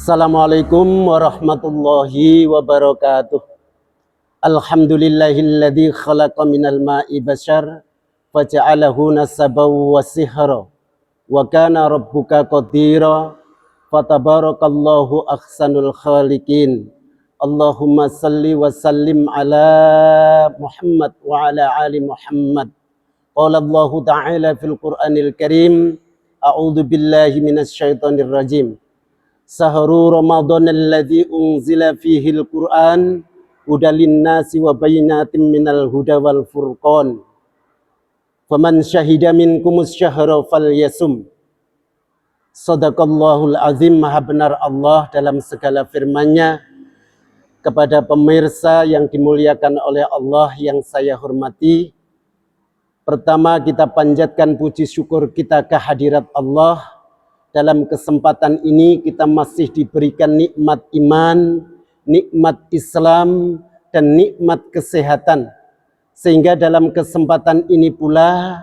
Assalamualaikum warahmatullahi wabarakatuh. Alhamdulillahilladzi khalaqa minal ma'i bashar faja'alahu nasaban wa sihra wa kana rabbuka qadira fatabarakallahu ahsanul khaliqin. Allahumma salli wa sallim ala Muhammad wa ala ali Muhammad. Qala Allah ta'ala fil Qur'anil Karim, a'udzu billahi minasy syaithanir rajim. Sahru Ramadan alladzi unzila fihi al-Qur'an hudal linnasi wa bayyinatin minal huda wal furqan. Faman syahida minkumus syahra falyasum. Shadaqallahul azim. Maha benar Allah dalam segala firman-Nya. Kepada pemirsa yang dimuliakan oleh Allah yang saya hormati, pertama kita panjatkan puji syukur kita kehadirat Allah. Dalam kesempatan ini kita masih diberikan nikmat iman, nikmat Islam, dan nikmat kesehatan. Sehingga dalam kesempatan ini pula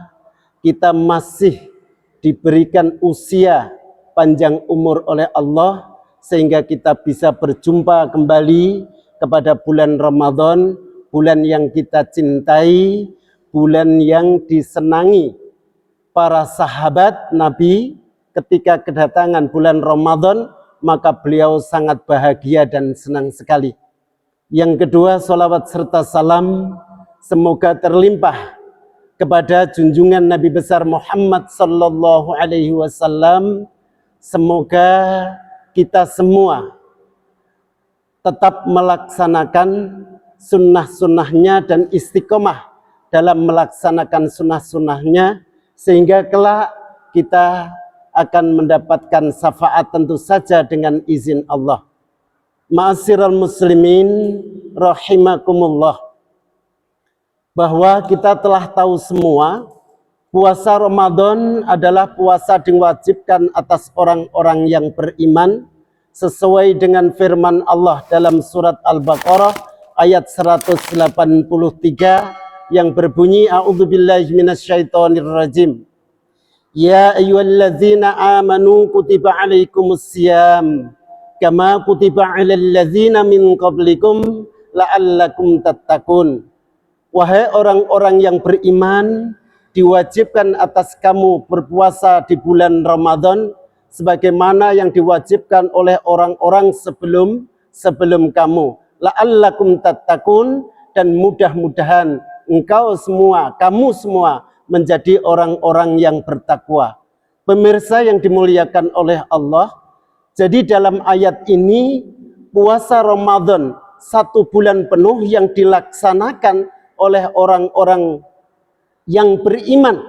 kita masih diberikan usia panjang umur oleh Allah, sehingga kita bisa berjumpa kembali kepada bulan Ramadan, bulan yang kita cintai, bulan yang disenangi para sahabat Nabi. Ketika kedatangan bulan Ramadan, maka beliau sangat bahagia dan senang sekali. Yang kedua, salawat serta salam semoga terlimpah kepada junjungan Nabi besar Muhammad sallallahu alaihi wasallam. Semoga kita semua tetap melaksanakan sunnah-sunnahnya dan istiqomah dalam melaksanakan sunnah-sunnahnya, sehingga kelak kita akan mendapatkan syafaat tentu saja dengan izin Allah. Ma'asyiral muslimin rahimakumullah, bahwa kita telah tahu semua puasa Ramadan adalah puasa diwajibkan atas orang-orang yang beriman sesuai dengan firman Allah dalam surat Al-Baqarah ayat 183 yang berbunyi, a'udzubillahi minasyaitonirrajim. Ya ayyuhalladzina amanu kutiba alaikumusiyam kama kutiba alal ladzina min qablikum la'allakum tattaqun. Wahai orang-orang yang beriman, diwajibkan atas kamu berpuasa di bulan Ramadan sebagaimana yang diwajibkan oleh orang-orang sebelum kamu. La'allakum tattaqun, dan mudah-mudahan engkau semua, kamu semua menjadi orang-orang yang bertakwa. Pemirsa yang dimuliakan oleh Allah, jadi dalam ayat ini puasa Ramadan 1 bulan penuh yang dilaksanakan oleh orang-orang yang beriman.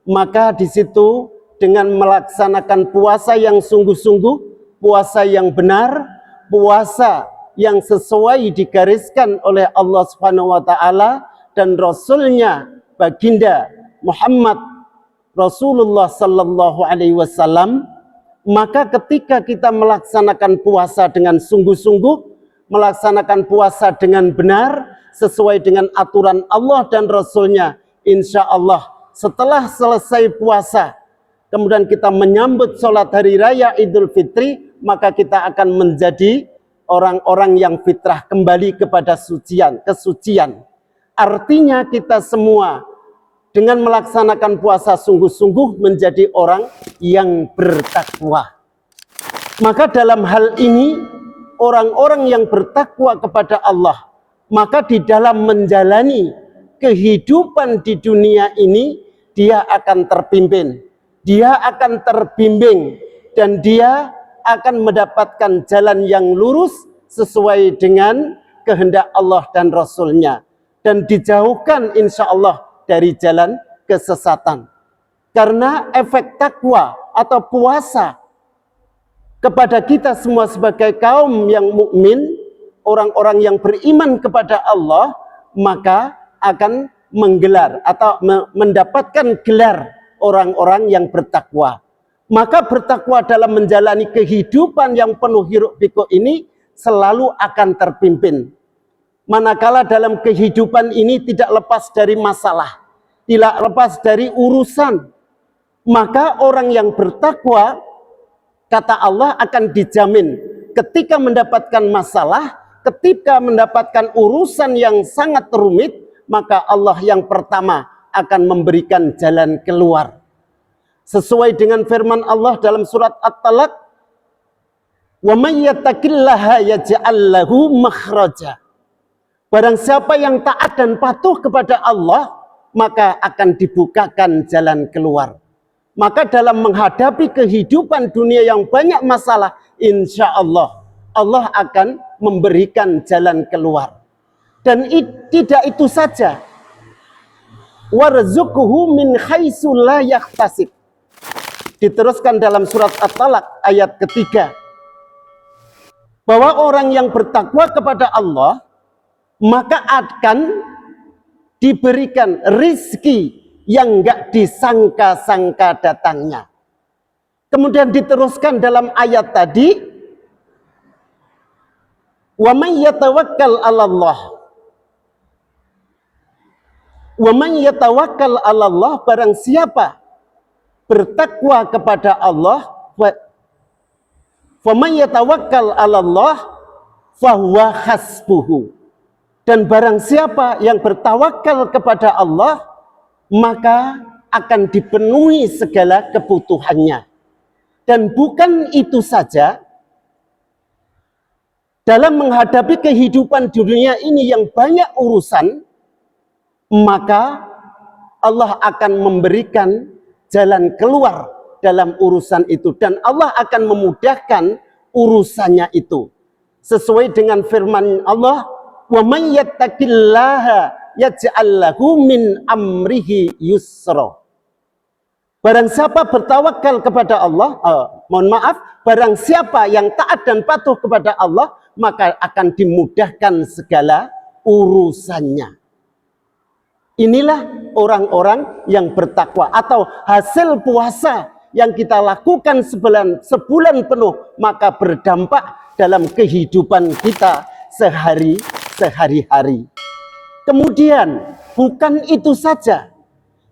Maka di situ dengan melaksanakan puasa yang sungguh-sungguh, puasa yang benar, puasa yang sesuai digariskan oleh Allah Subhanahu wa taala dan Rasul-Nya baginda Muhammad Rasulullah sallallahu alaihi wasallam, maka ketika kita melaksanakan puasa dengan sungguh-sungguh, melaksanakan puasa dengan benar sesuai dengan aturan Allah dan Rasul-Nya, insya Allah setelah selesai puasa kemudian kita menyambut sholat hari raya Idul Fitri, maka kita akan menjadi orang-orang yang fitrah kembali kepada kesucian. Artinya kita semua dengan melaksanakan puasa sungguh-sungguh menjadi orang yang bertakwa. Maka dalam hal ini orang-orang yang bertakwa kepada Allah, maka di dalam menjalani kehidupan di dunia ini dia akan terpimpin, dia akan terbimbing, dan dia akan mendapatkan jalan yang lurus sesuai dengan kehendak Allah dan Rasul-Nya, dan dijauhkan insya Allah dari jalan kesesatan. Karena efek takwa atau puasa kepada kita semua sebagai kaum yang mukmin, orang-orang yang beriman kepada Allah, maka akan menggelar atau mendapatkan gelar orang-orang yang bertakwa. Maka bertakwa dalam menjalani kehidupan yang penuh hiruk pikuk ini selalu akan terpimpin. Manakala dalam kehidupan ini tidak lepas dari masalah, tidak lepas dari urusan, maka orang yang bertakwa, kata Allah, akan dijamin ketika mendapatkan masalah, ketika mendapatkan urusan yang sangat rumit, maka Allah yang pertama akan memberikan jalan keluar. Sesuai dengan firman Allah dalam surat At-Talaq, "Wa may yattaqillaha yaj'al lahu makhraja." Barang siapa yang taat dan patuh kepada Allah, maka akan dibukakan jalan keluar. Maka dalam menghadapi kehidupan dunia yang banyak masalah, insya Allah, Allah akan memberikan jalan keluar. Dan tidak itu saja. Warzuqhu min haitsu la yahtasib. Diteruskan dalam surat At-Talaq ayat ketiga. Bahwa orang yang bertakwa kepada Allah, maka akan diberikan rizki yang enggak disangka-sangka datangnya. Kemudian diteruskan dalam ayat tadi, wa may yatawakkal 'alallah. Wa may yatawakkal 'alallah, barang siapa bertakwa kepada Allah, wa may yatawakkal 'alallah fahuwa hasbuhu. Dan barang siapa yang bertawakal kepada Allah, maka akan dipenuhi segala kebutuhannya. Dan bukan itu saja, dalam menghadapi kehidupan dunia ini yang banyak urusan, maka Allah akan memberikan jalan keluar dalam urusan itu. Dan Allah akan memudahkan urusannya itu. Sesuai dengan firman Allah, "Wa may yattaqillaha yaj'al lahu min amrihi yusra." Barang siapa bertawakal kepada Allah, barang siapa yang taat dan patuh kepada Allah, maka akan dimudahkan segala urusannya. Inilah orang-orang yang bertakwa, atau hasil puasa yang kita lakukan sebulan penuh, maka berdampak dalam kehidupan kita sehari-hari. Kemudian bukan itu saja,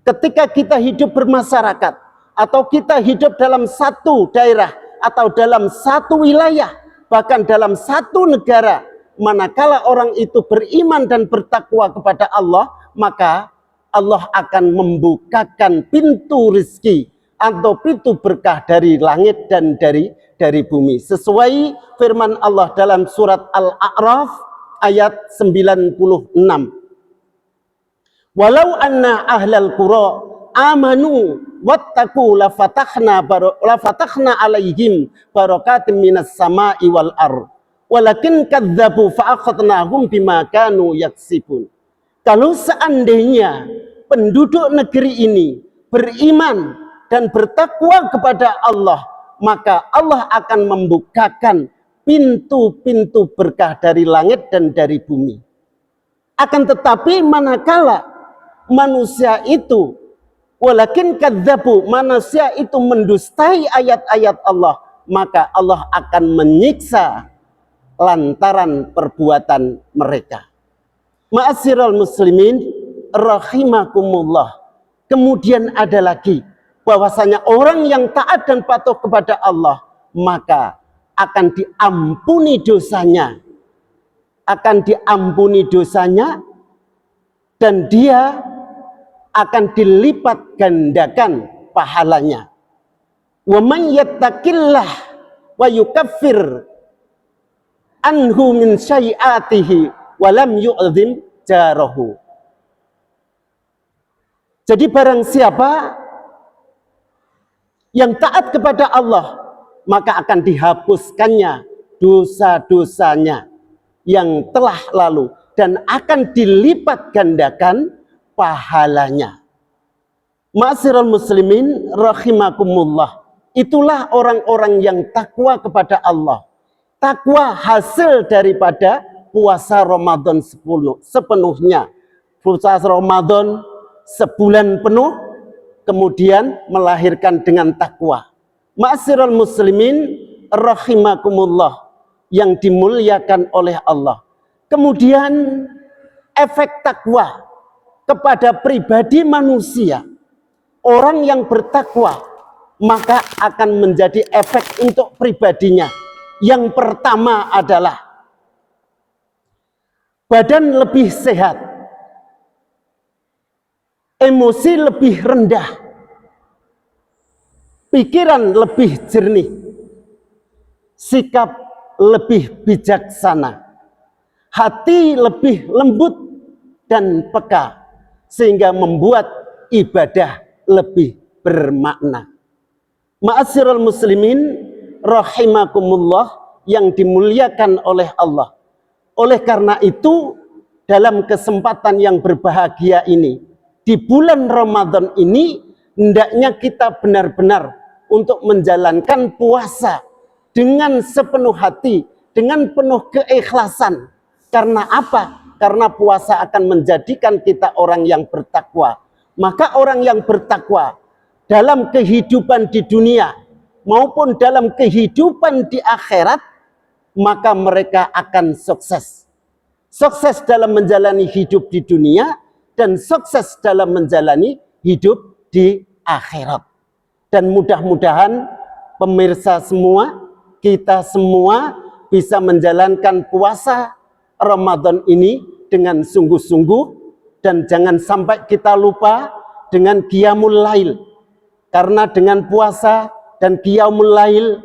ketika kita hidup bermasyarakat, atau kita hidup dalam satu daerah, atau dalam satu wilayah, bahkan dalam satu negara, manakala orang itu beriman dan bertakwa kepada Allah, maka Allah akan membukakan pintu rezeki atau pintu berkah dari langit dan dari bumi. Sesuai firman Allah dalam surat Al-A'raf ayat 96. Walau anna ahlal qura amanu wattaqu lafatahna alaihim barakatim minas sama'i wal ardh walakin kadzdzabu fa'akhadnahum bima kanu yaksibun. Kalau seandainya penduduk negeri ini beriman dan bertakwa kepada Allah, maka Allah akan membukakan pintu-pintu berkah dari langit dan dari bumi. Akan tetapi manakala manusia itu, walakin kadzdzabu, manusia itu mendustai ayat-ayat Allah, maka Allah akan menyiksa lantaran perbuatan mereka. Ma'asyiral muslimin rahimakumullah. Kemudian ada lagi, bahwasanya orang yang taat dan patuh kepada Allah, maka akan diampuni dosanya. Dan dia akan dilipat gandakan pahalanya. Wa man yattaqillah wa yukaffir anhu min syai'atihi walam yu'zim jarahu. Jadi barang siapa yang taat kepada Allah, maka akan dihapuskannya dosa-dosanya yang telah lalu dan akan dilipat gandakan pahalanya. Ma'asyiral muslimin rahimakumullah. Itulah orang-orang yang takwa kepada Allah. Takwa hasil daripada puasa Ramadan sepenuhnya. Puasa Ramadan sebulan penuh, kemudian melahirkan dengan takwa. Ma'asyiral muslimin rahimakumullah, yang dimuliakan oleh Allah. Kemudian efek takwa kepada pribadi manusia, orang yang bertakwa, maka akan menjadi efek untuk pribadinya, Yang pertama adalah badan lebih sehat, emosi lebih rendah, pikiran lebih jernih, sikap lebih bijaksana, hati lebih lembut dan peka, sehingga membuat ibadah lebih bermakna. Ma'asyiral muslimin rahimakumullah yang dimuliakan oleh Allah. Oleh karena itu, dalam kesempatan yang berbahagia ini, di bulan Ramadan ini, hendaknya kita benar-benar untuk menjalankan puasa dengan sepenuh hati, dengan penuh keikhlasan. Karena apa? Karena puasa akan menjadikan kita orang yang bertakwa. Maka orang yang bertakwa dalam kehidupan di dunia maupun dalam kehidupan di akhirat, maka mereka akan sukses. Sukses dalam menjalani hidup di dunia dan sukses dalam menjalani hidup di akhirat. Dan mudah-mudahan pemirsa semua, kita semua bisa menjalankan puasa Ramadan ini dengan sungguh-sungguh, dan jangan sampai kita lupa dengan qiyamul lail. Karena dengan puasa dan qiyamul lail,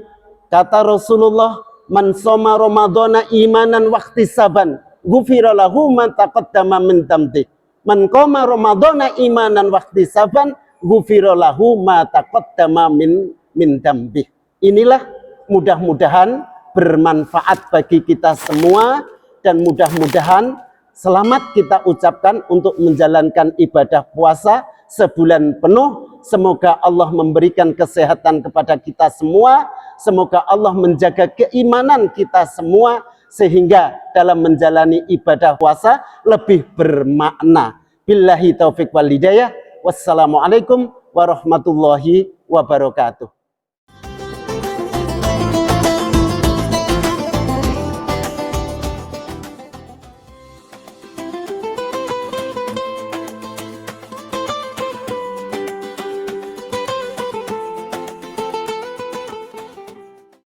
kata Rasulullah, man shoma ramadhana imanan wahtisaban ghufira lahu ma taqaddama min dhanbi. Man qama ramadhana imanan wahtisaban ghufira lahu ma taqaddama min dhanbi. Inilah mudah-mudahan bermanfaat bagi kita semua, dan mudah-mudahan selamat kita ucapkan untuk menjalankan ibadah puasa sebulan penuh. Semoga Allah memberikan kesehatan kepada kita semua. Semoga Allah menjaga keimanan kita semua, sehingga dalam menjalani ibadah puasa lebih bermakna. Billahi taufiq wal hidayah. Wassalamualaikum warahmatullahi wabarakatuh.